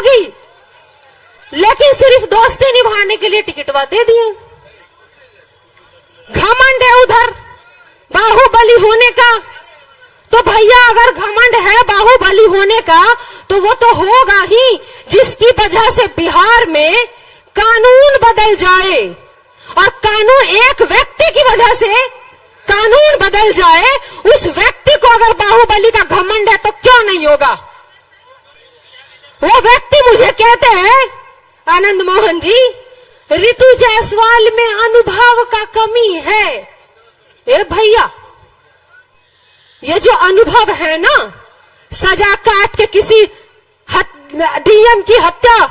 होगी, लेकिन सिर्फ दोस्ती निभाने के लिए टिकटवा दे दिए। घमंड है उधर बाहुबली होने का, तो भैया अगर घमंड है बाहुबली होने का तो वो तो होगा ही जिसकी वजह से बिहार में कानून बदल जाए, और कानून एक व्यक्ति की वजह से कानून बदल जाए। उस व्यक्ति को अगर बाहुबली का घमंड है तो क्यों नहीं होगा। वो व्यक्ति मुझे कहते हैं आनंद मोहन जी, ऋतु जायसवाल में अनुभव का कमी है। ए भैया, ये जो अनुभव है ना, सजा काट के किसी डीएम की हत्या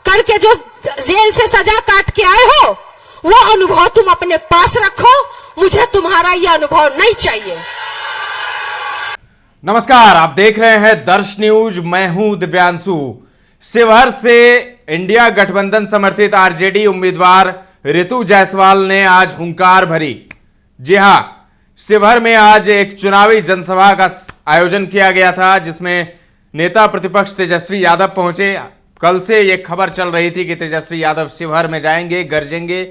करके जो जेल से सजा काट के आए हो, वो अनुभव तुम अपने पास रखो, मुझे तुम्हारा ये अनुभव नहीं चाहिए। नमस्कार, आप देख रहे हैं दर्श न्यूज। मैं हूं दिव्यांशु। शिवहर से इंडिया गठबंधन समर्थित आरजेडी उम्मीदवार ऋतु जायसवाल ने आज हुंकार भरी। जी हां, शिवहर में आज एक चुनावी जनसभा का आयोजन किया गया था, जिसमें नेता प्रतिपक्ष तेजस्वी यादव पहुंचे। कल से ये खबर चल रही थी कि तेजस्वी यादव शिवहर में जाएंगे, गरजेंगे,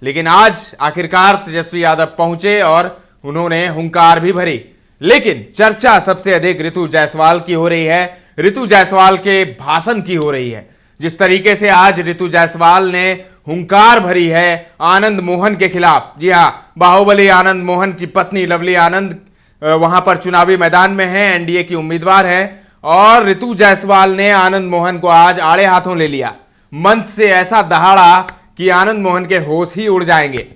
लेकिन आज आखिरकार तेजस्वी यादव पहुंचे और उन्होंने हुंकार भी भरी। लेकिन चर्चा सबसे अधिक ऋतु जायसवाल की हो रही है, ऋतु जायसवाल के भाषण की हो रही है। जिस तरीके से आज ऋतु जायसवाल ने हुंकार भरी है आनंद मोहन के खिलाफ। जी हां, बाहुबली आनंद मोहन की पत्नी लवली आनंद वहां पर चुनावी मैदान में है, एनडीए की उम्मीदवार है, और ऋतु जायसवाल ने आनंद मोहन को आज आड़े हाथों ले लिया। मंच से ऐसा दहाड़ा कि आनंद मोहन के होश ही उड़ जाएंगे।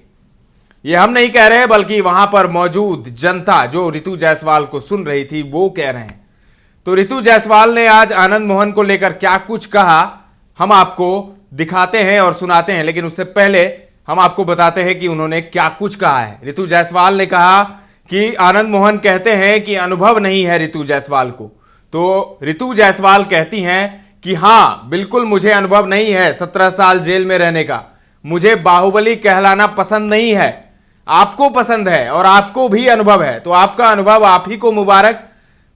ये हम नहीं कह रहे, बल्कि वहां पर मौजूद जनता जो ऋतु जायसवाल को सुन रही थी वो कह रहे हैं। तो ऋतु जायसवाल ने आज आनंद मोहन को लेकर क्या कुछ कहा, हम आपको दिखाते हैं और सुनाते हैं। लेकिन उससे पहले हम आपको बताते हैं कि उन्होंने क्या कुछ कहा है। ऋतु जायसवाल ने कहा कि आनंद मोहन कहते हैं कि अनुभव नहीं है ऋतु जायसवाल को, तो ऋतु जायसवाल कहती हैं कि हां, बिल्कुल मुझे अनुभव नहीं है 17 साल जेल में रहने का, मुझे बाहुबली कहलाना पसंद नहीं है। आपको पसंद है और आपको भी अनुभव है, तो आपका अनुभव आप ही को मुबारक।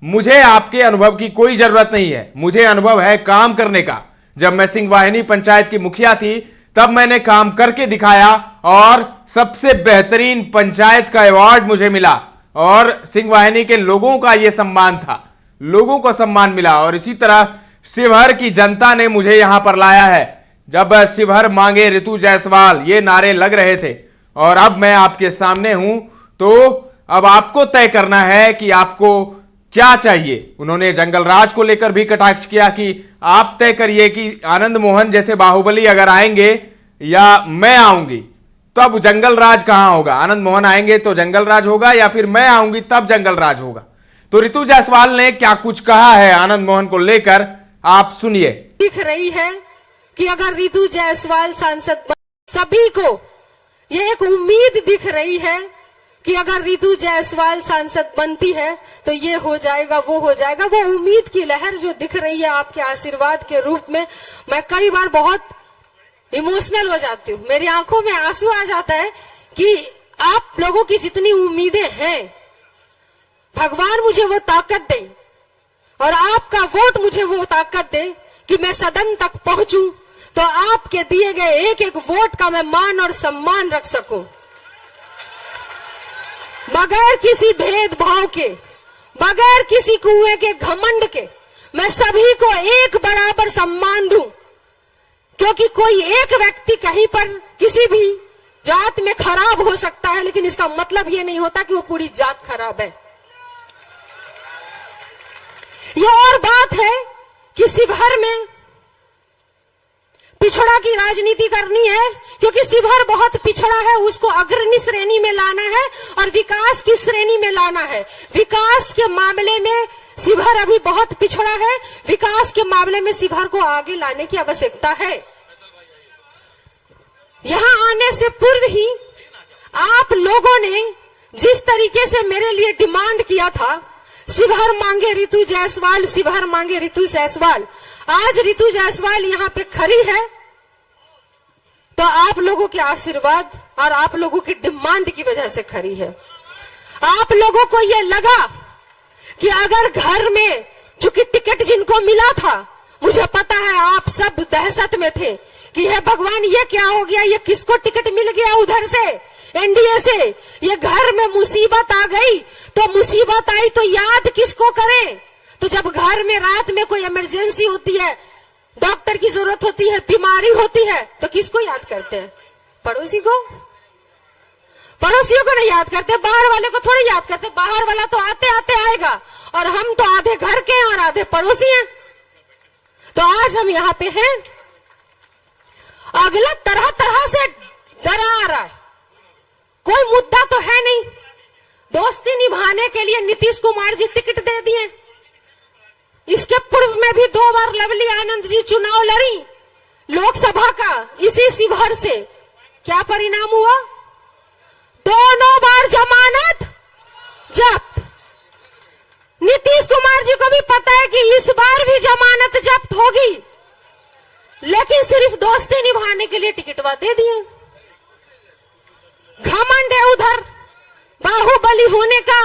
मुझे आपके अनुभव की कोई जरूरत नहीं है, मुझे अनुभव है काम करने का। जब मैं सिंहवाहिनी पंचायत की मुखिया थी तब मैंने काम करके दिखाया और सबसे बेहतरीन पंचायत का अवार्ड मुझे मिला, और सिंहवाहिनी के लोगों का यह सम्मान था, लोगों को सम्मान मिला। और इसी तरह शिवहर की जनता ने मुझे यहां पर लाया है। जब शिवहर मांगे ऋतु जायसवाल, ये नारे लग रहे थे, और अब मैं आपके सामने हूं, तो अब आपको तय करना है कि आपको क्या चाहिए। उन्होंने जंगल राज को लेकर भी कटाक्ष किया कि आप तय करिए कि आनंद मोहन जैसे बाहुबली अगर आएंगे या मैं आऊंगी, तब जंगल राज कहां होगा। आनंद मोहन आएंगे तो जंगल राज होगा, या फिर मैं आऊंगी तब जंगल राज होगा। तो ऋतु जायसवाल ने क्या कुछ कहा है आनंद मोहन को लेकर, आप सुनिए। दिख रही है कि अगर ऋतु जायसवाल सांसद, सभी को ये एक उम्मीद दिख रही है कि अगर ऋतु जायसवाल सांसद बनती है तो ये हो जाएगा, वो हो जाएगा। वो उम्मीद की लहर जो दिख रही है आपके आशीर्वाद के रूप में, मैं कई बार बहुत इमोशनल हो जाती हूँ, मेरी आंखों में आंसू आ जाता है कि आप लोगों की जितनी उम्मीदें हैं, भगवान मुझे वो ताकत दे और आपका वोट मुझे वो ताकत दे कि मैं सदन तक पहुंचूं, तो आपके दिए गए एक एक वोट का मैं मान और सम्मान रख सकूं, बगैर किसी भेदभाव के, बगैर किसी कुएं के घमंड के, मैं सभी को एक बराबर सम्मान दूं। क्योंकि कोई एक व्यक्ति कहीं पर किसी भी जात में खराब हो सकता है, लेकिन इसका मतलब यह नहीं होता कि वो पूरी जात खराब है। यह और बात है कि शिवहर में पिछड़ा की राजनीति करनी है, क्योंकि शिवहर बहुत पिछड़ा है, उसको अग्रणी श्रेणी में लाना है और विकास की श्रेणी में लाना है। विकास के मामले में शिवहर अभी बहुत पिछड़ा है, विकास के मामले में शिवहर को आगे लाने की आवश्यकता है। यहां आने से पूर्व ही आप लोगों ने जिस तरीके से मेरे लिए डिमांड किया था, शिवहर मांगे ऋतु जायसवाल, शिवहर मांगे ऋतु जायसवाल, आज ऋतु जायसवाल यहाँ पे खड़ी है तो आप लोगों के आशीर्वाद और आप लोगों की डिमांड की वजह से खड़ी है। आप लोगों को यह लगा कि अगर घर में चूंकि टिकट जिनको मिला था मुझे पता है आप सब दहशत में थे कि हे भगवान ये क्या हो गया, ये किसको टिकट मिल गया उधर से एनडीए से, ये घर में मुसीबत आ गई, तो मुसीबत आई तो याद किसको करें। तो जब घर में रात में कोई इमरजेंसी होती है, डॉक्टर की जरूरत होती है, बीमारी होती है, तो किसको याद करते हैं? पड़ोसी को। पड़ोसियों को नहीं याद करते, बाहर वाले को थोड़ी याद करते। बाहर वाला तो आते आते आएगा, और हम तो आधे घर के हैं और आधे पड़ोसी हैं। तो आज हम यहाँ पे हैं। अगला तरह तरह से डरा आ रहा है, कोई मुद्दा तो है नहीं। दोस्ती निभाने के लिए नीतीश कुमार जी टिकट दे दिए। इसके पूर्व में भी 2 बार लवली आनंद जी चुनाव लड़ी लोकसभा का इसी शिवहर से। क्या परिणाम हुआ? दोनों बार जमानत जब्त। नीतीश कुमार जी को भी पता है कि इस बार भी जमानत जब्त होगी, लेकिन सिर्फ दोस्ती निभाने के लिए टिकटवा दे दिए। घमंड है उधर बाहुबली होने का।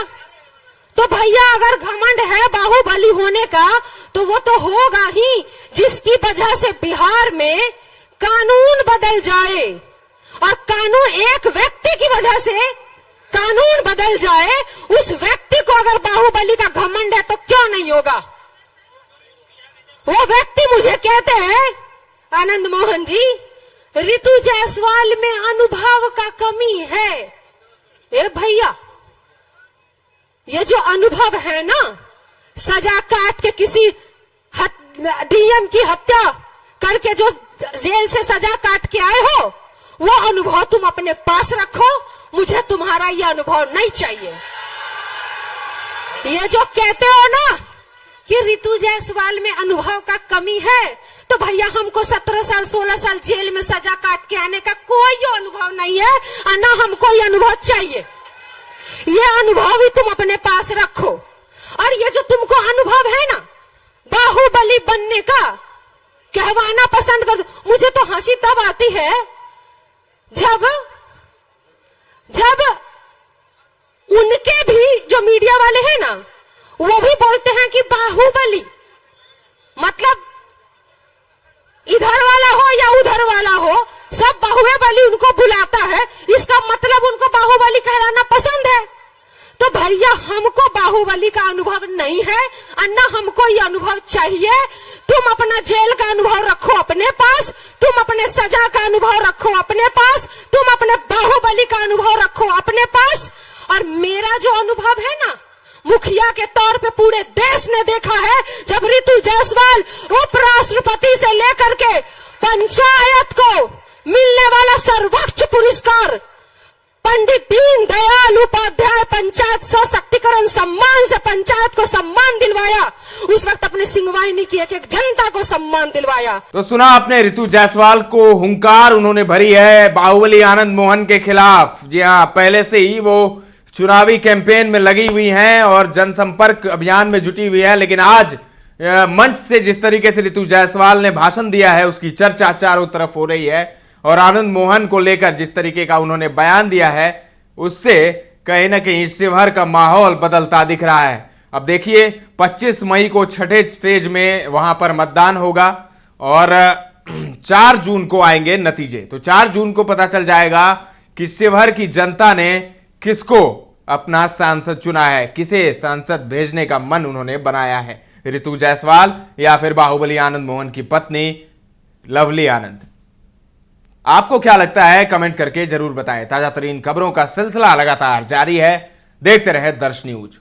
तो भैया अगर घमंड है बाहुबली होने का, तो वो तो होगा ही जिसकी वजह से बिहार में कानून बदल जाए, और कानून एक व्यक्ति की वजह से कानून बदल जाए। उस व्यक्ति को अगर बाहुबली का घमंड है तो क्यों नहीं होगा? वो व्यक्ति मुझे कहते हैं आनंद मोहन जी, ऋतु जायसवाल में अनुभव का कमी है। ए भैया, ये जो अनुभव है ना, सजा काट के किसी डीएम की हत्या करके जो जेल से सजा काट के आए हो, वो अनुभव तुम अपने पास रखो। मुझे तुम्हारा ये अनुभव नहीं चाहिए। ये जो कहते हो ना कि ऋतु जायसवाल में अनुभव का कमी है, तो भैया हमको 17 साल 16 साल जेल में सजा काट के आने का कोई अनुभव नहीं है, और ना हमको ये अनुभव चाहिए। ये अनुभव ही तुम अपने पास रखो। और ये जो तुमको अनुभव है ना बाहुबली बनने का, कहवाना पसंद कर दो। मुझे तो हंसी तब आती है जब उनके भी जो मीडिया वाले हैं ना, वो भी बोलते हैं कि बाहुबली मतलब इधर वाला हो या उधर वाला हो, सब बाहुबली उनको बुलाता है। इसका मतलब उनको बाहुबली कहलाना पसंद है। तो भैया हमको बाहुबली का अनुभव नहीं है, और न हमको ये अनुभव चाहिए। तुम अपना जेल का अनुभव रखो अपने पास, तुम अपने सजा का अनुभव रखो अपने पास, तुम अपने बाहुबली का अनुभव रखो अपने पास। और मेरा जो अनुभव है ना, मुखिया के तौर पे पूरे देश ने देखा है, जब ऋतु जायसवाल उपराष्ट्रपति से लेकर के पंचायत को मिलने वाला सर्वोच्च पुरस्कार पंडित दीनदयाल उपाध्याय पंचायत सशक्तिकरण सम्मान से पंचायत को सम्मान दिलवाया, उस वक्त अपने सिंहवाहिनी की एक एक जनता को सम्मान दिलवाया। तो सुना आपने ऋतु जायसवाल को हुंकार उन्होंने भरी है बाहुबली आनंद मोहन के खिलाफ। जी हाँ, पहले से ही वो चुनावी कैंपेन में लगी हुई हैं और जनसंपर्क अभियान में जुटी हुई है, लेकिन आज मंच से जिस तरीके से ऋतु जायसवाल ने भाषण दिया है उसकी चर्चा चारों तरफ हो रही है, और आनंद मोहन को लेकर जिस तरीके का उन्होंने बयान दिया है उससे कहीं ना कहीं शिवहर का माहौल बदलता दिख रहा है। अब देखिए 25 मई को छठे फेज में वहां पर मतदान होगा और 4 जून को आएंगे नतीजे। तो 4 जून को पता चल जाएगा कि शिवहर की जनता ने किसको अपना सांसद चुना है, किसे सांसद भेजने का मन उन्होंने बनाया है, ऋतु जायसवाल या फिर बाहुबली आनंद मोहन की पत्नी लवली आनंद। आपको क्या लगता है कमेंट करके जरूर बताएं। ताजा तरीन खबरों का सिलसिला लगातार जारी है, देखते रहे दर्श न्यूज।